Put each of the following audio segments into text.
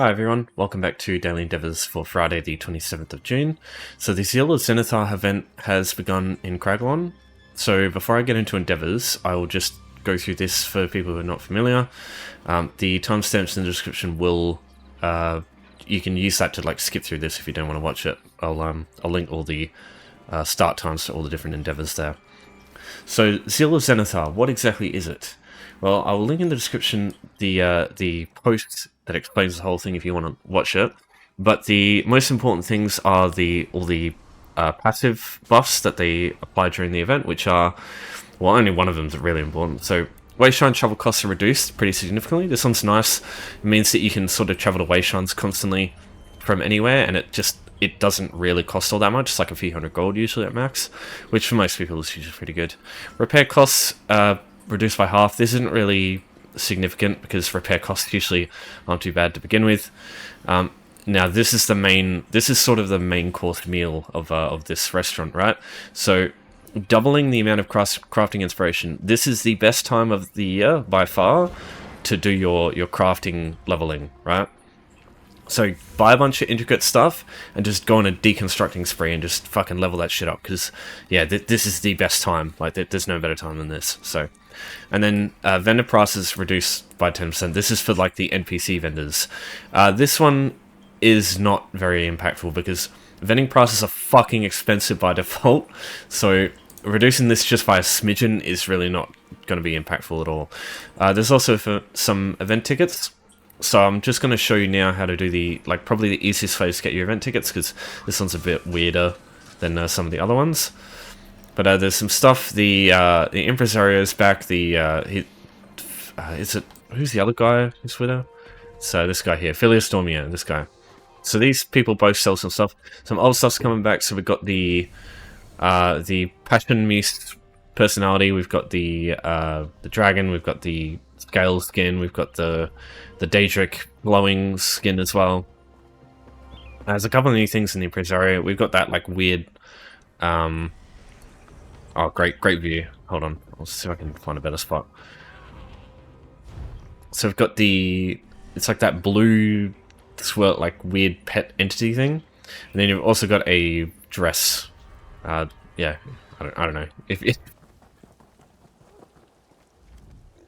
Hi everyone, welcome back to Daily Endeavours for Friday the 27th of June. So the Zeal of Zenithar event has begun in Craglon. So before I get into Endeavours, I will just go through this for people who are not familiar. The timestamps in the description will, you can use that to like skip through this if you don't want to watch it. I'll link all the start times to all the different Endeavours there. So Zeal of Zenithar, what exactly is it? Well, I will link in the description the post that explains the whole thing if you want to watch it. But the most important things are all the passive buffs that they apply during the event, which are, well, only one of them is really important. So Wayshrine travel costs are reduced pretty significantly. This one's nice. It means that you can sort of travel to Wayshrines constantly from anywhere, and it doesn't really cost all that much. It's like a few hundred gold usually at max, which for most people is usually pretty good. Repair costs reduced by half. This isn't really significant because repair costs usually aren't too bad to begin with. Now this is sort of the main course meal of this restaurant, right? So doubling the amount of crafting inspiration. This is the best time of the year by far to do your crafting leveling, right? So buy a bunch of intricate stuff and just go on a deconstructing spree and just fucking level that shit up, because yeah, this is the best time. Like there's no better time than this. So, and then vendor prices reduced by 10%. This is for like the NPC vendors. This one is not very impactful because vending prices are fucking expensive by default. So reducing this just by a smidgen is really not going to be impactful at all. There's also for some event tickets. So I'm just going to show you now how to do probably the easiest way to get your event tickets, because this one's a bit weirder than some of the other ones. But there's some stuff. The Impresario's back. Who's the other guy who's with her? So this guy here, Phileas Dormia, this guy. So these people both sell some stuff. Some old stuff's coming back. So we've got the Passion Mist personality. We've got the dragon. We've got the scale skin. We've got the Daedric glowing skin as well. There's a couple of new things in the Impresario. We've got that like weird. Oh, great view. Hold on, I'll see if I can find a better spot. So we've got it's like that blue swirl, like weird pet entity thing, and then you've also got a dress. Yeah, I don't know if.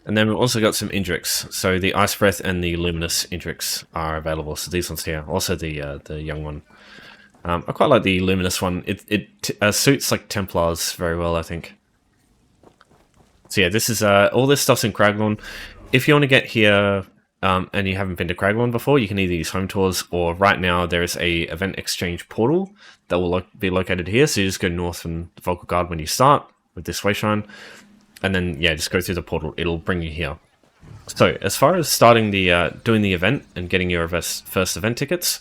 And then we've also got some Indrix. So the Ice Breath and the Luminous Indrix are available. So these ones here. Also the young one. I quite like the Luminous one. It suits like Templars very well, I think. So yeah, this is all this stuff's in Craglon. If you want to get here and you haven't been to Craglon before, you can either use home tours, or right now there is a event exchange portal that will be located here. So you just go north from the Vocal Guard when you start with this Wayshrine. And then, yeah, just go through the portal. It'll bring you here. So, as far as starting doing the event and getting your first event tickets,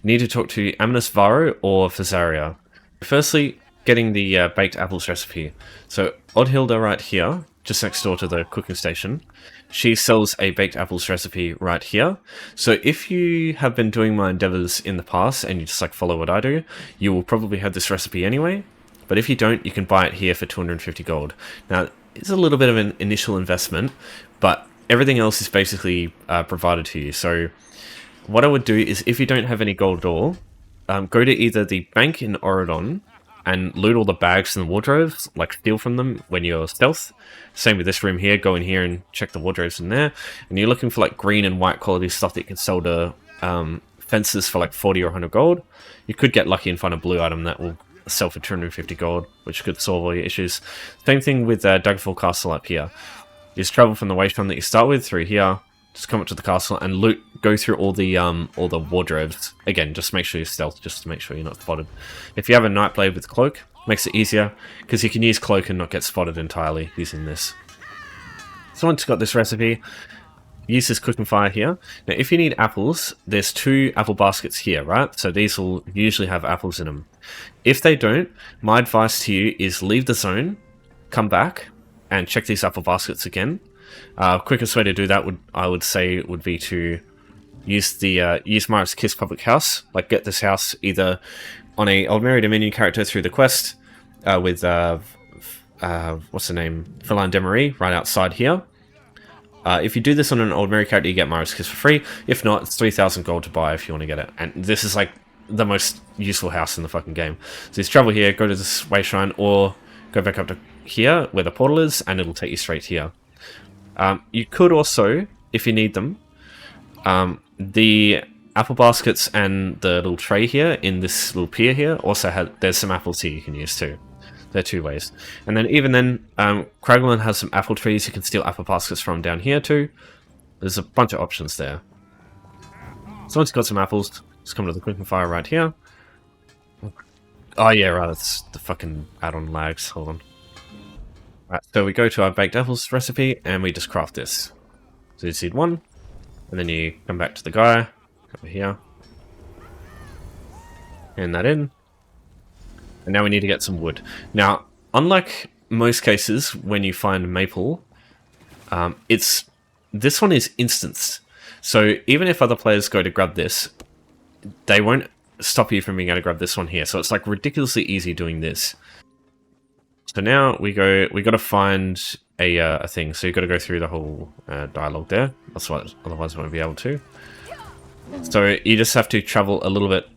you need to talk to Aminus Varo or Fazaria. Firstly, getting the baked apples recipe. So, Oddhilda right here, just next door to the cooking station, she sells a baked apples recipe right here. So, if you have been doing my endeavors in the past and you just like follow what I do, you will probably have this recipe anyway. But if you don't, you can buy it here for 250 gold. Now, it's a little bit of an initial investment, but everything else is basically provided to you. So what I would do is, if you don't have any gold at all, go to either the bank in Oridon and loot all the bags and the wardrobes, like steal from them when you're stealth. Same with this room here. Go in here and check the wardrobes in there. And you're looking for like green and white quality stuff that you can sell to fences for like 40 or 100 gold. You could get lucky and find a blue item that will sell for 250 gold, which could solve all your issues. Same thing with Daggerfall Castle up here. You just travel from the Waystone that you start with through here, just come up to the castle and go through all the wardrobes. Again, just make sure you're stealth, just to make sure you're not spotted. If you have a Nightblade with Cloak, makes it easier, because you can use Cloak and not get spotted entirely using this. So once you've got this recipe, use this cooking fire here. Now, if you need apples, there's 2 apple baskets here, right? So these will usually have apples in them. If they don't, my advice to you is leave the zone, come back, and check these apple baskets again. Quickest way to do that would say would be to use use Myra's Kiss public house. Like, get this house either on a Old-Mary Dominion character through the quest with what's the name, Feline Demery right outside here, If you do this on an ordinary character, you get Maris Kiss for free. If not, it's 3,000 gold to buy if you want to get it. And this is like the most useful house in the fucking game. So you travel here, go to this way shrine, or go back up to here where the portal is, and it'll take you straight here. You could also, if you need them, the apple baskets and the little tray here in this little pier here also have, there's some apples here you can use too. There are 2 ways. And then even then, Craglin has some apple trees you can steal apple baskets from down here too. There's a bunch of options there. So once you've got some apples, just come to the cooking fire right here. Oh yeah, right, that's the fucking add-on lags. Hold on. Right, so we go to our baked apples recipe and we just craft this. So you seed 1, and then you come back to the guy, over here. Hand that in. And now we need to get some wood. Now, unlike most cases when you find maple, this one is instanced. So even if other players go to grab this, they won't stop you from being able to grab this one here. So it's like ridiculously easy doing this. So now we got to find a thing. So you've got to go through the whole dialogue there. That's what, otherwise we won't be able to. So you just have to travel a little bit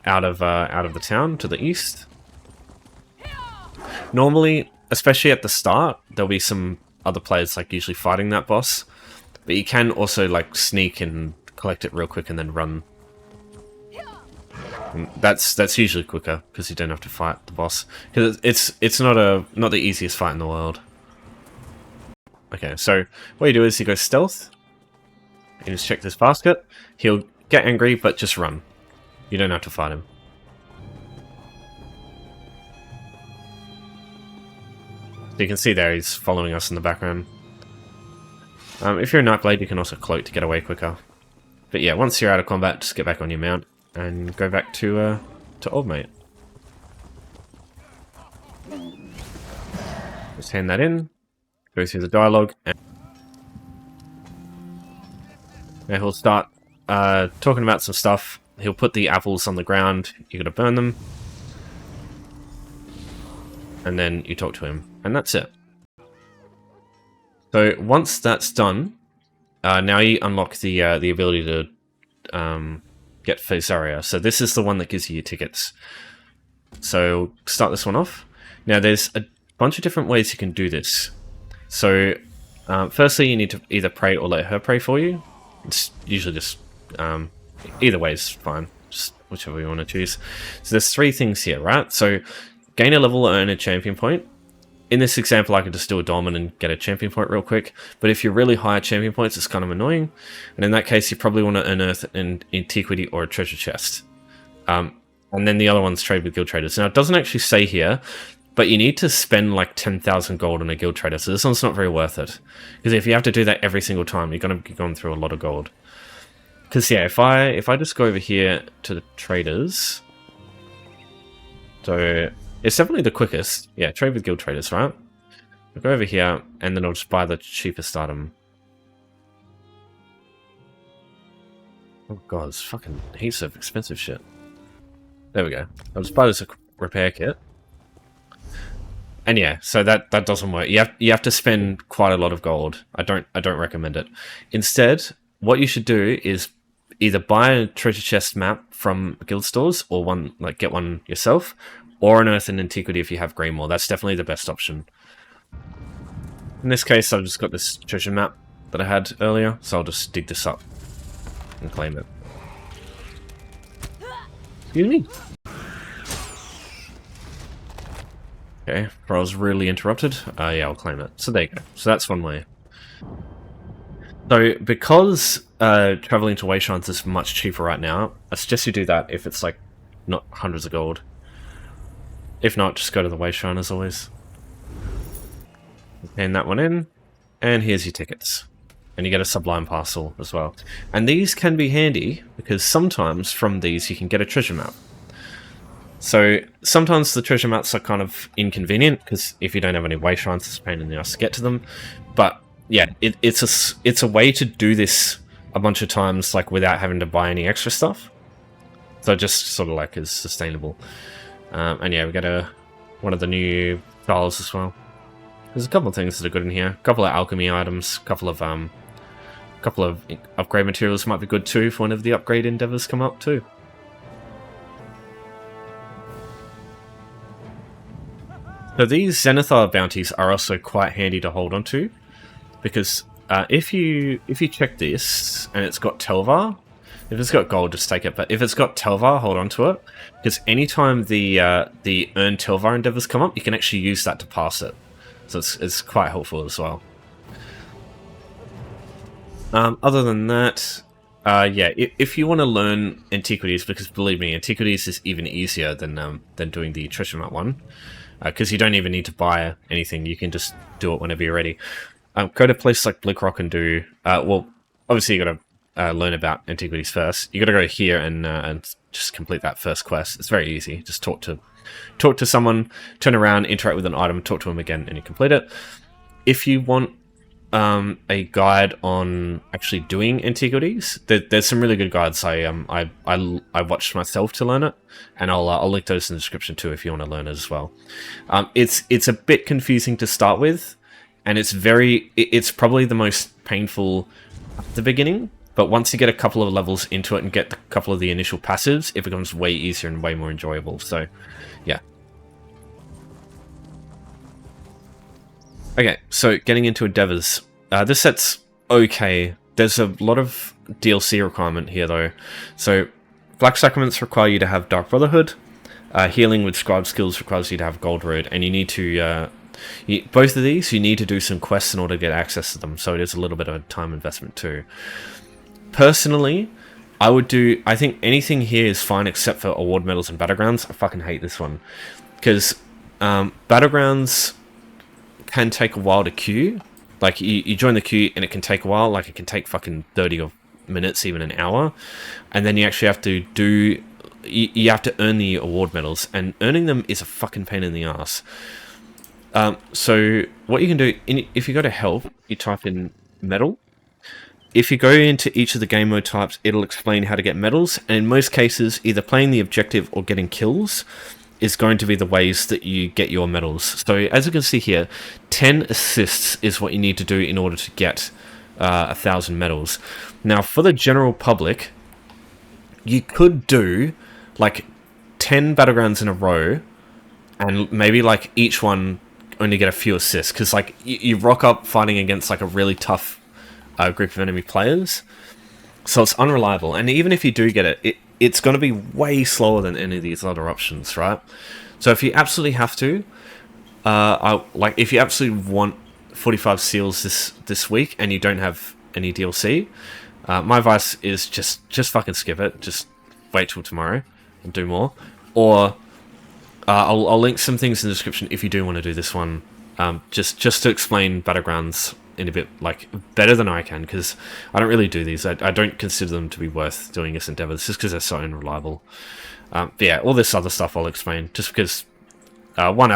out of the town to the east. Normally, especially at the start, there'll be some other players like usually fighting that boss, but you can also like sneak and collect it real quick and then run. And that's usually quicker because you don't have to fight the boss, because it's not the easiest fight in the world. Okay, so what you do is you go stealth. You just check this basket. He'll get angry, but just run. You don't have to fight him. So you can see there he's following us in the background. If you're a Nightblade, you can also cloak to get away quicker. But yeah, once you're out of combat, just get back on your mount and go back to Old Mate. Just hand that in, go through the dialogue, and he'll start talking about some stuff. He'll put the apples on the ground, you gotta burn them, and then you talk to him, and that's it. So once that's done, now you unlock the ability to get Phasaria. So this is the one that gives you your tickets. So start this one off. Now there's a bunch of different ways you can do this. So firstly, you need to either pray or let her pray for you. It's usually just either way is fine, just whichever you want to choose. So there's 3 things here, right? So gain a level or earn a champion point. In this example, I could just do a Dolmen and get a champion point real quick, but if you're really high at champion points, it's kind of annoying, and in that case, you probably want to unearth an antiquity or a treasure chest. And then the other one's trade with guild traders. Now, it doesn't actually say here, but you need to spend like 10,000 gold on a guild trader, so this one's not very worth it. Because if you have to do that every single time, you're going to be going through a lot of gold. Because yeah, if I just go over here to the traders, so it's definitely the quickest. Yeah, trade with guild traders, right? I'll go over here, and then I'll just buy the cheapest item. Oh god, it's fucking heaps of expensive shit. There we go. I'll just buy this repair kit. And yeah, so that doesn't work. You have to spend quite a lot of gold. I don't recommend it. Instead, what you should do is either buy a treasure chest map from guild stores, or get one yourself, or unearth an antiquity if you have Greymoor. That's definitely the best option. In this case, I've just got this treasure map that I had earlier, so I'll just dig this up and claim it. Excuse me. Okay, I was really interrupted. Yeah, I'll claim it. So there you go. So that's one way. So because traveling to Wayshrines is much cheaper right now, I suggest you do that if it's like not hundreds of gold. If not, just go to the Wayshrine as always. Hand that one in, and here's your tickets. And you get a Sublime Parcel as well. And these can be handy, because sometimes from these you can get a treasure map. So sometimes the treasure maps are kind of inconvenient, because if you don't have any Wayshrines, it's a pain in the ass to get to them. But yeah, it's a way to do this a bunch of times, like without having to buy any extra stuff. So just sort of like is sustainable. And yeah, we got one of the new files as well. There's a couple of things that are good in here. A couple of alchemy items, a couple of couple of upgrade materials might be good too for whenever the upgrade endeavors come up too. So these Zenithar bounties are also quite handy to hold onto, because if you check this and it's got Telvar, if it's got gold, just take it. But if it's got Telvar, hold on to it, because anytime the earn Telvar endeavors come up, you can actually use that to pass it. So it's quite helpful as well. Other than that, yeah, if you want to learn Antiquities, because believe me, Antiquities is even easier than doing the treasure map one, because you don't even need to buy anything. You can just do it whenever you're ready. Go to places like Blackrock and do well. Obviously, you got to learn about Antiquities first. You got to go here and just complete that first quest. It's very easy. Just talk to someone, turn around, interact with an item, talk to them again, and you complete it. If you want a guide on actually doing Antiquities, there's some really good guides. I watched myself to learn it, and I'll link those in the description too if you want to learn it as well. It's a bit confusing to start with, and it's probably the most painful at the beginning. But once you get a couple of levels into it and get a couple of the initial passives, it becomes way easier and way more enjoyable. So, yeah. Okay, so getting into endeavors. This set's okay. There's a lot of DLC requirement here, though. So, Black Sacraments require you to have Dark Brotherhood. Healing with Scribe skills requires you to have Gold Road, and you need to... both of these, you need to do some quests in order to get access to them, so it is a little bit of a time investment too. Personally, I think anything here is fine except for award medals and Battlegrounds. I fucking hate this one. Because Battlegrounds can take a while to queue. Like, you join the queue and it can take a while. Like, it can take fucking 30 or minutes, even an hour. And then you actually have to do... You have to earn the award medals. And earning them is a fucking pain in the ass. So, what you can do... If you go to help, you type in medal. If you go into each of the game mode types, it'll explain how to get medals, and in most cases, either playing the objective or getting kills is going to be the ways that you get your medals. So, as you can see here, 10 assists is what you need to do in order to get 1,000 medals. Now, for the general public, you could do, like, 10 Battlegrounds in a row, and maybe, like, each one only get a few assists, because, like, you rock up fighting against, like, a really tough group of enemy players, so it's unreliable. And even if you do get it, it's going to be way slower than any of these other options, right? So if you absolutely have to, if you absolutely want 45 seals this week and you don't have any DLC, my advice is just fucking skip it. Just wait till tomorrow and do more. Or I'll link some things in the description if you do want to do this one, just to explain Battlegrounds in a bit, like, better than I can, because I don't really do these. I don't consider them to be worth doing this endeavor, just because they're so unreliable. But yeah, all this other stuff I'll explain, just because, one,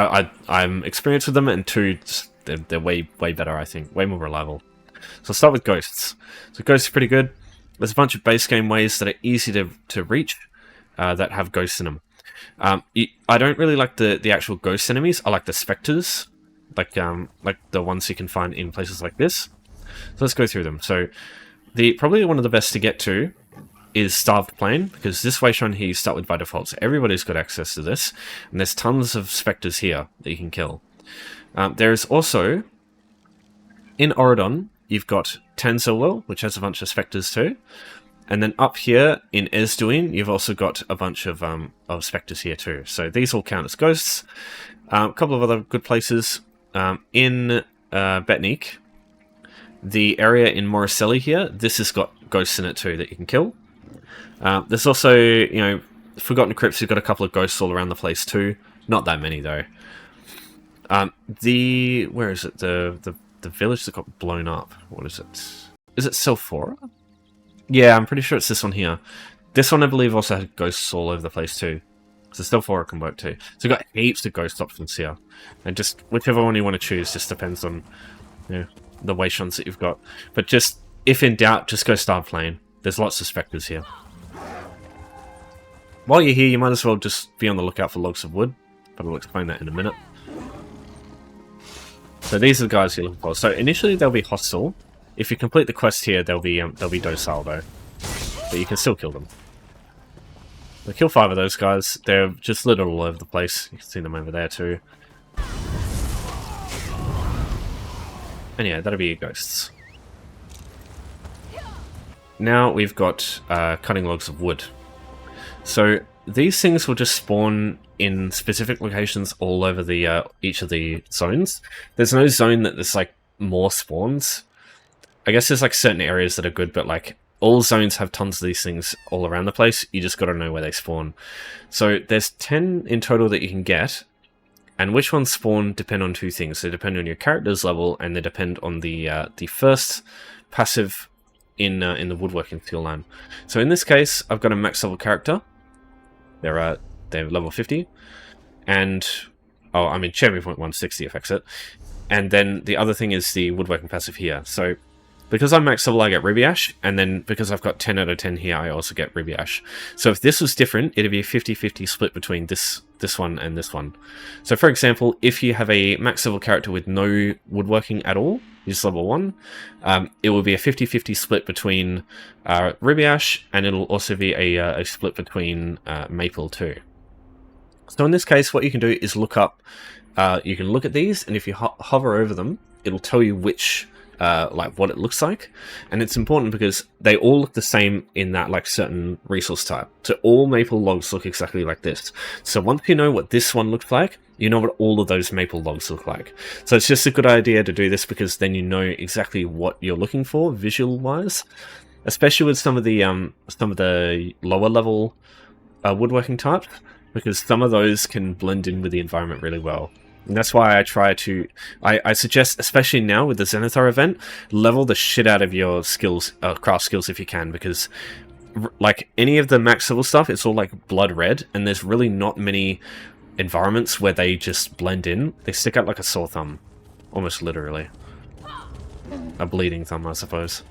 I'm experienced with them, and two, they're way better, I think, way more reliable. So I'll start with Ghosts. So Ghosts are pretty good. There's a bunch of base game ways that are easy to reach, that have ghosts in them. I don't really like the actual ghost enemies. I like the Specters, like the ones you can find in places like this. So let's go through them. So probably one of the best to get to is Starved Plain, because this way shown here you start with by default, so everybody's got access to this, and there's tons of Specters here that you can kill. There's also, in Oridon, you've got Tanzilwell, which has a bunch of Specters too, and then up here in Esduin, you've also got a bunch of Specters here too. So these all count as ghosts. A couple of other good places. In Betnik, the area in Moricelli here, this has got ghosts in it too that you can kill. There's also, Forgotten Crypts, you've got a couple of ghosts all around the place too. Not that many though. Where is it? The village that got blown up. What is it? Is it Selphora? Yeah, I'm pretty sure it's this one here. This one I believe also had ghosts all over the place too. So Stealthora can work too. So you've got heaps of ghost options here. And just whichever one you want to choose just depends on the wayshons that you've got. But just, if in doubt, just go Starved Plain. There's lots of Specters here. While you're here, you might as well just be on the lookout for logs of wood. But I'll explain that in a minute. So these are the guys you're looking for. So initially they'll be hostile. If you complete the quest here, they'll be docile though, but you can still kill them. So kill 5 of those guys. They're just littered all over the place. You can see them over there too. And yeah, that'll be your ghosts. Now we've got cutting logs of wood. So these things will just spawn in specific locations all over the each of the zones. There's no zone that there's like more spawns. I guess there's like certain areas that are good, but like all zones have tons of these things all around the place. You just got to know where they spawn. So there's 10 in total that you can get. And which ones spawn depend on 2 things. They depend on your character's level, and they depend on the first passive in the woodworking skill line. So in this case, I've got a max level character. They're level 50, and champion point 160 affects it. And then the other thing is the woodworking passive here. So because I'm max level, I get Ruby Ash, and then because I've got 10 out of 10 here, I also get Ruby Ash. So if this was different, it'd be a 50-50 split between this one and this one. So for example, if you have a max level character with no woodworking at all, just level 1, it will be a 50-50 split between Ruby Ash, and it'll also be a split between Maple too. So in this case, what you can do is look up, you can look at these, and if you hover over them, it'll tell you which like what it looks like. And it's important because they all look the same in that like certain resource type. So all maple logs look exactly like this. So once you know what this one looks like, you know what all of those maple logs look like. So it's just a good idea to do this because then you know exactly what you're looking for visual wise, especially with some of the lower level woodworking types, because some of those can blend in with the environment really well. And that's why I suggest, especially now with the Zenithar event, level the shit out of your skills, craft skills if you can, because like any of the max level stuff, it's all like blood red, and there's really not many environments where they just blend in. They stick out like a sore thumb, almost literally. A bleeding thumb, I suppose.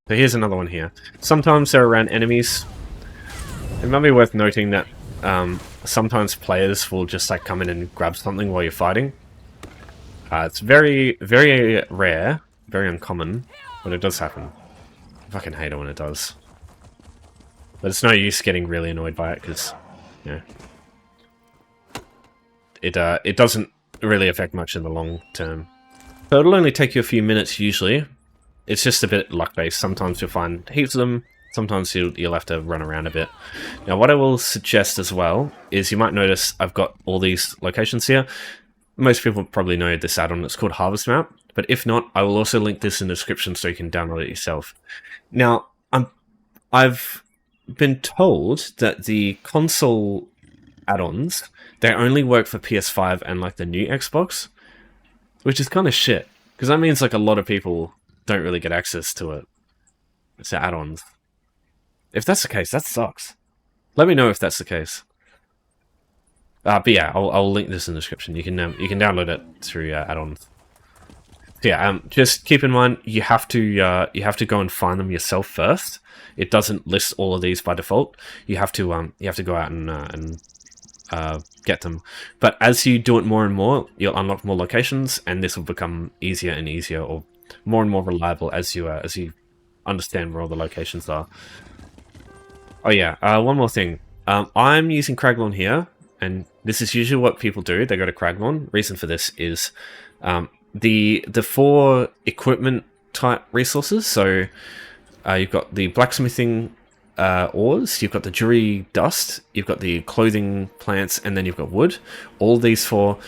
So here's another one here. Sometimes they're around enemies. It might be worth noting that sometimes players will just like come in and grab something while you're fighting. It's very, very rare, very uncommon, but it does happen. I fucking hate it when it does. But it's no use getting really annoyed by it because, you know, it doesn't really affect much in the long term. So it'll only take you a few minutes usually. It's just a bit luck based. Sometimes you'll find heaps of them. Sometimes you'll have to run around a bit. Now what I will suggest as well is you might notice I've got all these locations here. Most people probably know this add-on. It's called HarvestMap. But if not, I will also link this in the description so you can download it yourself. Now, I've been told that the console add-ons, they only work for PS5 and like the new Xbox, which is kind of shit. Because that means like a lot of people don't really get access to it. It's the add-ons. If that's the case, that sucks. Let me know if that's the case. But yeah, I'll link this in the description. You can download it through add-ons. Yeah, just keep in mind you have to go and find them yourself first. It doesn't list all of these by default. You have to go out and get them. But as you do it more and more, you'll unlock more locations, and this will become easier and easier, or more and more reliable as you understand where all the locations are. Oh yeah, one more thing. I'm using Craglorn here, and this is usually what people do. They go to Craglorn. Reason for this is the 4 equipment type resources. So you've got the blacksmithing ores, you've got the jewelry dust, you've got the clothing plants, and then you've got wood. All these 4,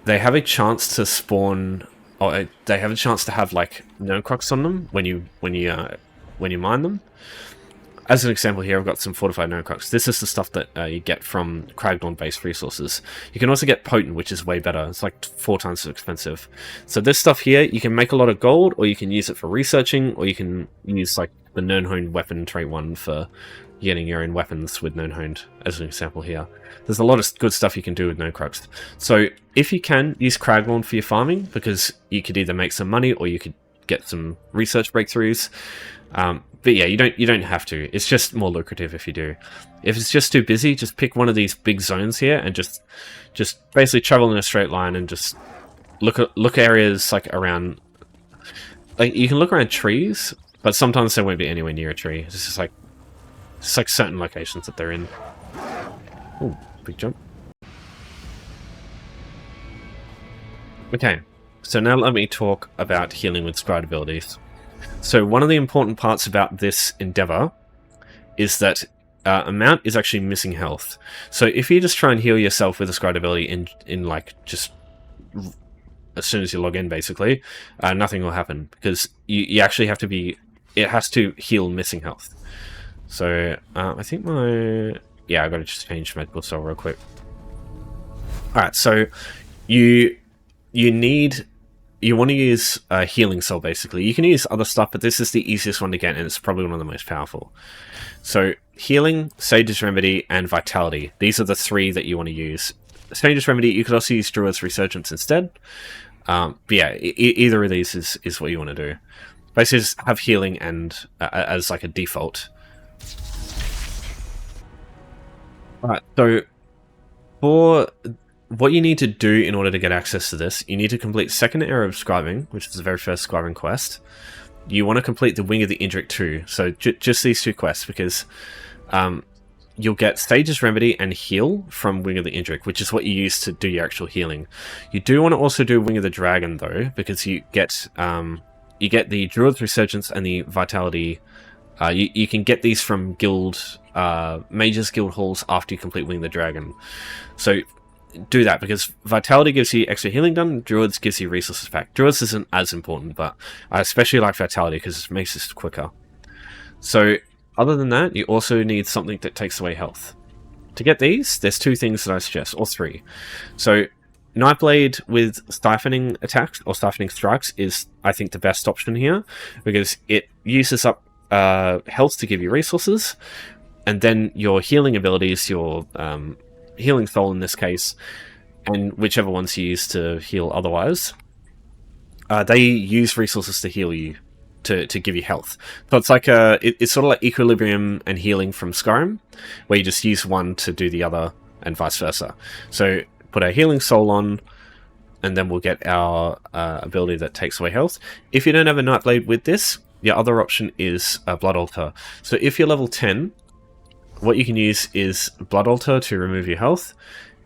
they have a chance to spawn, or they have a chance to have like Nerdcrux on them when you mine them. As an example here, I've got some fortified Nerdcrux. This is the stuff that you get from Craglorn-based resources. You can also get Potent, which is way better. It's like 4 times as expensive. So this stuff here, you can make a lot of gold, or you can use it for researching, or you can use like the Nerdhoned weapon trait one for getting your own weapons with Nerdhoned, as an example here. There's a lot of good stuff you can do with Nerdcrux. So if you can, use Craglorn for your farming, because you could either make some money, or you could get some research breakthroughs. But yeah, you don't have to. It's just more lucrative if you do. If it's just too busy, just pick one of these big zones here and just basically travel in a straight line and just look areas like around like you can look around trees, but sometimes they won't be anywhere near a tree. It's just like certain locations that they're in. Ooh, big jump. Okay, so now let me talk about healing with Scribed abilities. So one of the important parts about this endeavor is that a mount is actually missing health. So if you just try and heal yourself with a Scribed ability in like just as soon as you log in, basically, nothing will happen because you actually have to be. It has to heal missing health. So I think I got to just change medical soul real quick. All right, so you want to use a healing soul, basically. You can use other stuff, but this is the easiest one to get, and it's probably one of the most powerful. So healing, Sage's Remedy, and Vitality. These are the three that you want to use. Sage's Remedy, you could also use Druid's Resurgence instead. But yeah, either of these is what you want to do. Basically, just have healing and as like a default. Alright, so for what you need to do in order to get access to this, you need to complete Second Era of Scribing, which is the very first Scribing quest. You want to complete the Wing of the Indrik too, so just these two quests, because you'll get Sage's Remedy and Heal from Wing of the Indrik, which is what you use to do your actual healing. You do want to also do Wing of the Dragon though, because you get the Druid's Resurgence and the Vitality. You can get these from Mages Guild halls after you complete Wing of the Dragon. So do that, because Vitality gives you extra healing done, Druids gives you resources back. Druids isn't as important, but I especially like Vitality because it makes this quicker. So other than that, you also need something that takes away health. To get these, there's two things that I suggest, or three. So Nightblade with Siphoning attacks, or Siphoning strikes, is, I think, the best option here, because it uses up health to give you resources, and then your healing abilities, your healing soul in this case, and whichever ones you use to heal otherwise, they use resources to heal you, to give you health. So it's like it's sort of like Equilibrium and Healing from Skyrim, where you just use one to do the other, and vice versa. So put our healing soul on, and then we'll get our ability that takes away health. If you don't have a Nightblade with this, your other option is Blood Altar. So if you're level 10, what you can use is Blood Altar to remove your health.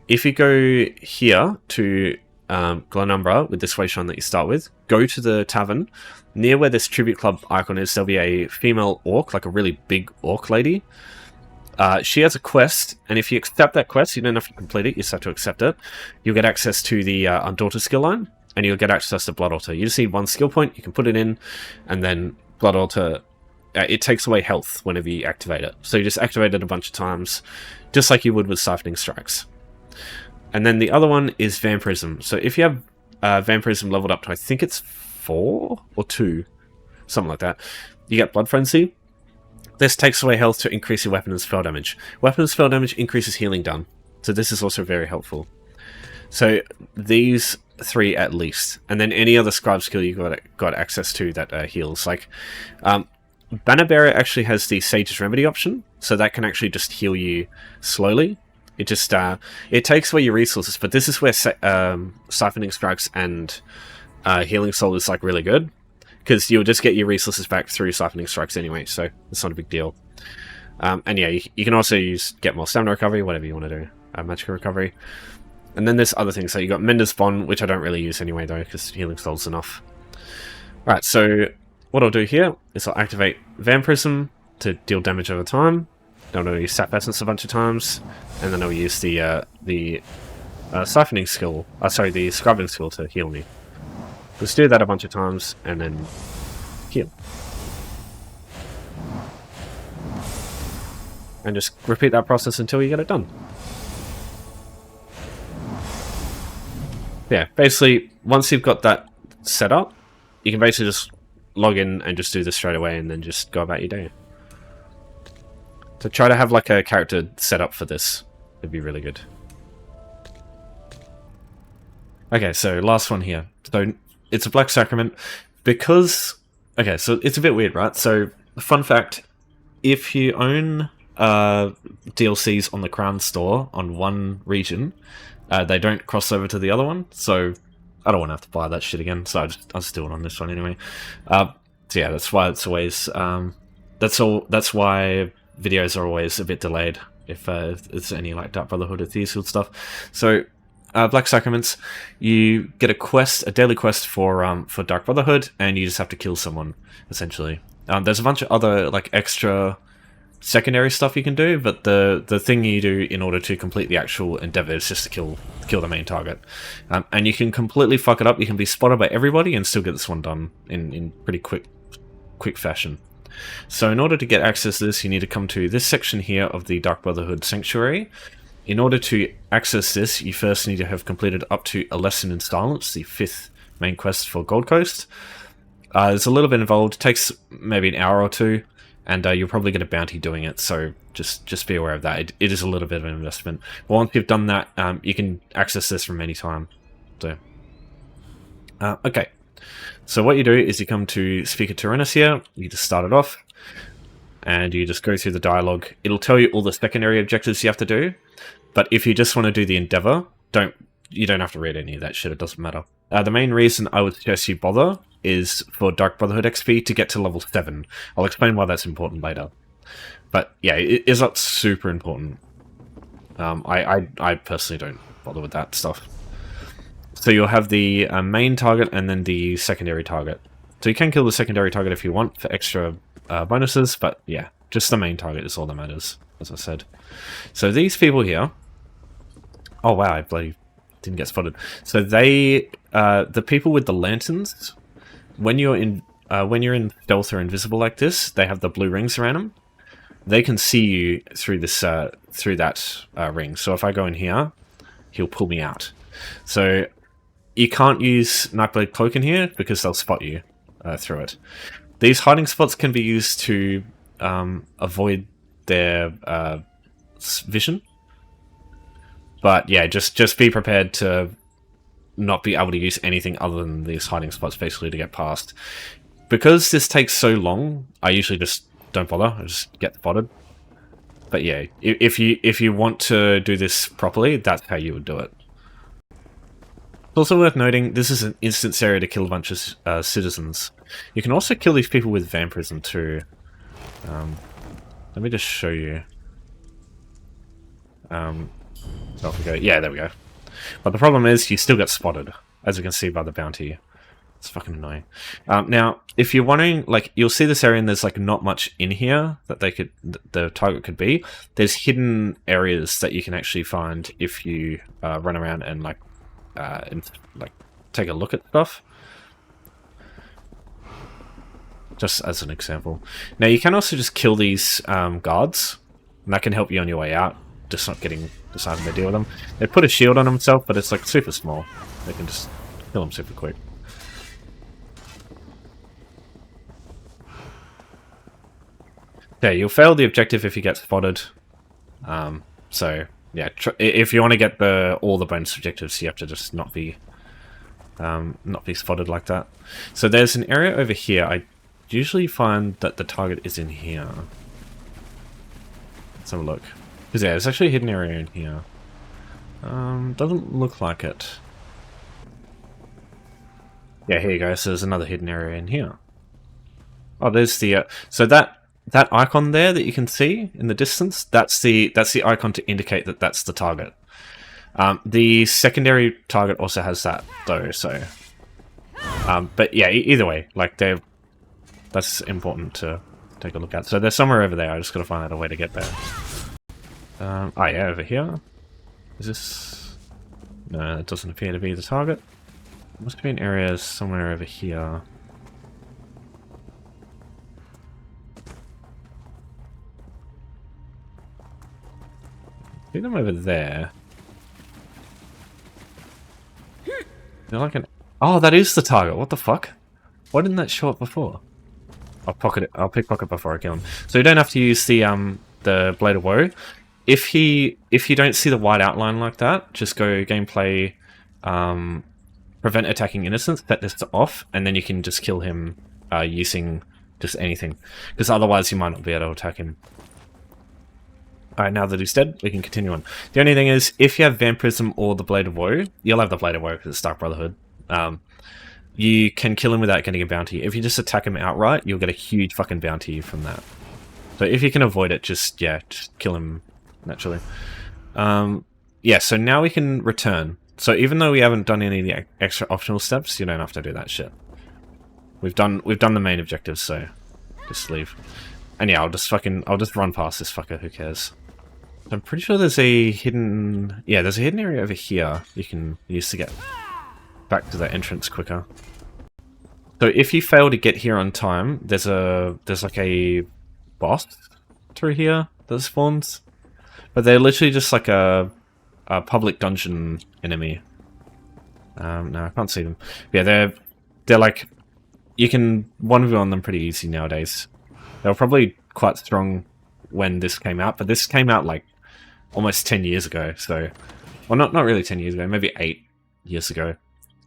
If you go here to Glenumbra with this Wayshrine that you start with, go to the tavern. Near where this Tribute Club icon is, there'll be a female orc, like a really big orc lady. She has a quest, and if you accept that quest, you don't have to complete it, you just have to accept it. You'll get access to the Undaunted skill line, and you'll get access to Blood Altar. You just need one skill point, you can put it in, and then Blood Altar, it takes away health whenever you activate it. So you just activate it a bunch of times, just like you would with Siphoning Strikes. And then the other one is Vampirism. So if you have Vampirism leveled up to, I think it's 4 or 2, something like that, you get Blood Frenzy. This takes away health to increase your weapon and spell damage. Weapon and spell damage increases healing done. So this is also very helpful. So these 3 at least. And then any other scribe skill you got access to that heals. Like Bannerbearer actually has the Sage's Remedy option, so that can actually just heal you slowly. It just it takes away your resources, but this is where Siphoning Strikes and Healing Soul is like really good, because you'll just get your resources back through Siphoning Strikes anyway, so it's not a big deal. And yeah, you can also get more stamina recovery, whatever you want to do, magical recovery. And then there's other things, so you got Mender's Bond, which I don't really use anyway though, because Healing Soul's enough. Right, so what I'll do here is I'll activate Vampirism to deal damage over time. Then I'll use Sap Essence a bunch of times, and then I'll use the Siphoning skill, sorry, the Scribing skill to heal me. Let's do that a bunch of times, and then heal. And just repeat that process until you get it done. Yeah, basically, once you've got that set up, you can basically just log in and just do this straight away, and then just go about your day. So try to have like a character set up for this. It'd be really good. Okay, so last one here. So it's a Black Sacrament because... Okay, so it's a bit weird, right? So, fun fact, if you own DLCs on the Crown Store on one region, they don't cross over to the other one. So I don't want to have to buy that shit again, so I'll just do it on this one anyway. So yeah, that's why it's always that's why videos are always a bit delayed if it's any like Dark Brotherhood or Zeal stuff. So Black Sacraments, you get a daily quest for Dark Brotherhood, and you just have to kill someone essentially. There's a bunch of other like extra secondary stuff you can do, but the thing you do in order to complete the actual endeavor is just to kill the main target. And you can completely fuck it up. You can be spotted by everybody and still get this one done in pretty quick fashion. So in order to get access to this, you need to come to this section here of the Dark Brotherhood Sanctuary. In order to access this, you first need to have completed up to a lesson in silence, the 5th main quest for Gold Coast. There's a little bit involved. It takes maybe an hour or two, and you'll probably get a bounty doing it, so just be aware of that. It is a little bit of an investment. But once you've done that, you can access this from any time. So, okay. So what you do is you come to Speaker Tyrannus here, you just start it off, and you just go through the dialogue. It'll tell you all the secondary objectives you have to do, but if you just want to do the endeavor, you don't have to read any of that shit, it doesn't matter. The main reason I would suggest you bother is for Dark Brotherhood XP to get to level 7. I'll explain why that's important later. But yeah, it is not super important. I personally don't bother with that stuff. So you'll have the main target and then the secondary target. So you can kill the secondary target if you want for extra bonuses, but yeah, just the main target is all that matters, as I said. So these people here... Oh wow, I bloody didn't get spotted. So they... the people with the lanterns, when you're in stealth or invisible like this, they have the blue rings around them. They can see you through this through that ring. So if I go in here, he'll pull me out. So you can't use Nightblade Cloak in here because they'll spot you through it. These hiding spots can be used to avoid their vision. But yeah, just be prepared to not be able to use anything other than these hiding spots basically to get past. Because this takes so long, I usually just don't bother. I just get spotted. But yeah, if you want to do this properly, that's how you would do it. It's also worth noting, this is an instance area to kill a bunch of citizens. You can also kill these people with vampirism too. Let me just show you. So off we go. Yeah, there we go. But the problem is, you still get spotted, as you can see by the bounty. It's fucking annoying. Now, if you're wondering, like, you'll see this area and there's, like, not much in here that the target could be. There's hidden areas that you can actually find if you run around and, like, take a look at stuff. Just as an example. Now, you can also just kill these guards, and that can help you on your way out, just not deciding to deal with them. They put a shield on himself, but it's, like, super small. They can just kill him super quick. Yeah, you'll fail the objective if you get spotted. So yeah, if you want to get all the bonus objectives, you have to just not be spotted like that. So there's an area over here. I usually find that the target is in here. Let's have a look. Because yeah, there's actually a hidden area in here. Doesn't look like it. Yeah, here you go. So there's another hidden area in here. Oh, there's the so that icon there that you can see in the distance, that's the icon to indicate that that's the target. The secondary target also has that though, so but yeah, either way, like that's important to take a look at. So they're somewhere over there. I just gotta find out a way to get there. Oh yeah, over here. Is this? No, it doesn't appear to be the target. There must be an area somewhere over here. I see them over there. They're like an... Oh, that is the target. What the fuck? Why didn't that show up before? I'll pickpocket before I kill him. So you don't have to use the Blade of Woe. If you don't see the white outline like that, just go gameplay, prevent attacking innocents, set this to off, and then you can just kill him using just anything. Because otherwise you might not be able to attack him. Alright, now that he's dead, we can continue on. The only thing is, if you have Vampirism or the Blade of Woe, you'll have the Blade of Woe because it's Dark Brotherhood. you can kill him without getting a bounty. If you just attack him outright, you'll get a huge fucking bounty from that. So if you can avoid it, just kill him naturally. Yeah, so now we can return. So even though we haven't done any of the extra optional steps, you don't have to do that shit. We've done the main objectives, so just leave. And yeah, I'll just run past this fucker, who cares. I'm pretty sure there's a hidden... Yeah, there's a hidden area over here you can use to get back to the entrance quicker. So if you fail to get here on time, there's like a boss through here that spawns. But they're literally just like a public dungeon enemy. No, I can't see them. But yeah, they're like... You can 1v on them pretty easy nowadays. They were probably quite strong when this came out, but this came out like almost 10 years ago, so... Well, not really 10 years ago, maybe 8 years ago.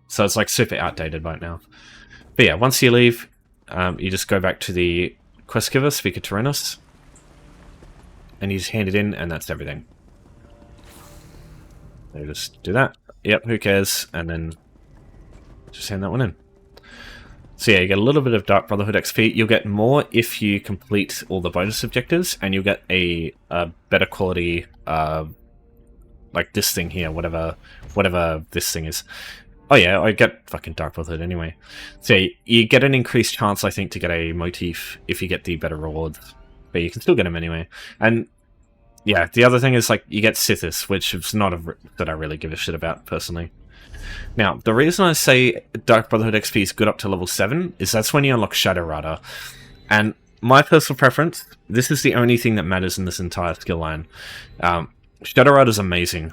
So it's like super outdated right now. But yeah, once you leave, you just go back to the quest giver, Speaker Tyrannus, and you just hand it in, and that's everything. So just do that. Yep, who cares? And then just hand that one in. So yeah, you get a little bit of Dark Brotherhood XP. You'll get more if you complete all the bonus objectives, and you'll get a better quality, like this thing here, whatever this thing is. Oh yeah, I get fucking Dark Brotherhood anyway. So yeah, you get an increased chance, I think, to get a motif if you get the better rewards. But you can still get them anyway. And yeah, the other thing is, like, you get Sithis, which is not that I really give a shit about, personally. Now, the reason I say Dark Brotherhood XP is good up to level 7 is that's when you unlock Shadow Rider. And my personal preference, this is the only thing that matters in this entire skill line. Shadow Rider is amazing.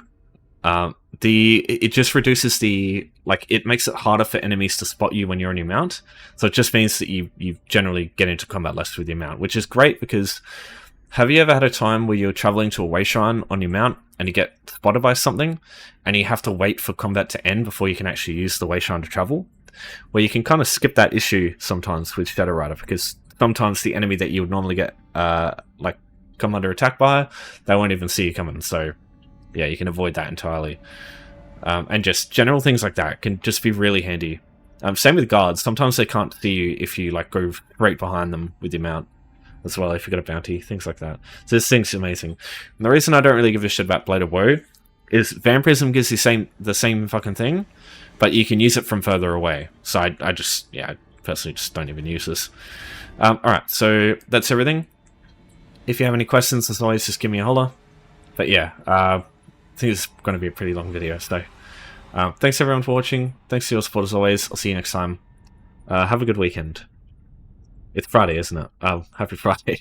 It just reduces it makes it harder for enemies to spot you when you're on your mount. So it just means that you generally get into combat less with your mount, which is great because have you ever had a time where you're traveling to a way shrine on your mount and you get spotted by something and you have to wait for combat to end before you can actually use the way shrine to travel? Well, you can kind of skip that issue sometimes with Shadow Rider because sometimes the enemy that you would normally get come under attack by, they won't even see you coming. So yeah, you can avoid that entirely. And just general things like that can just be really handy. Same with guards. Sometimes they can't see you if you go right behind them with your mount as well, if you got a bounty, things like that. So this thing's amazing. And the reason I don't really give a shit about Blade of Woe is Vampirism gives you the same fucking thing, but you can use it from further away. So I personally just don't even use this. Alright, so that's everything. If you have any questions, as always, just give me a holler. But yeah, I think it's going to be a pretty long video, so thanks everyone for watching. Thanks for your support as always. I'll see you next time. Have a good weekend. It's Friday, isn't it? Happy Friday.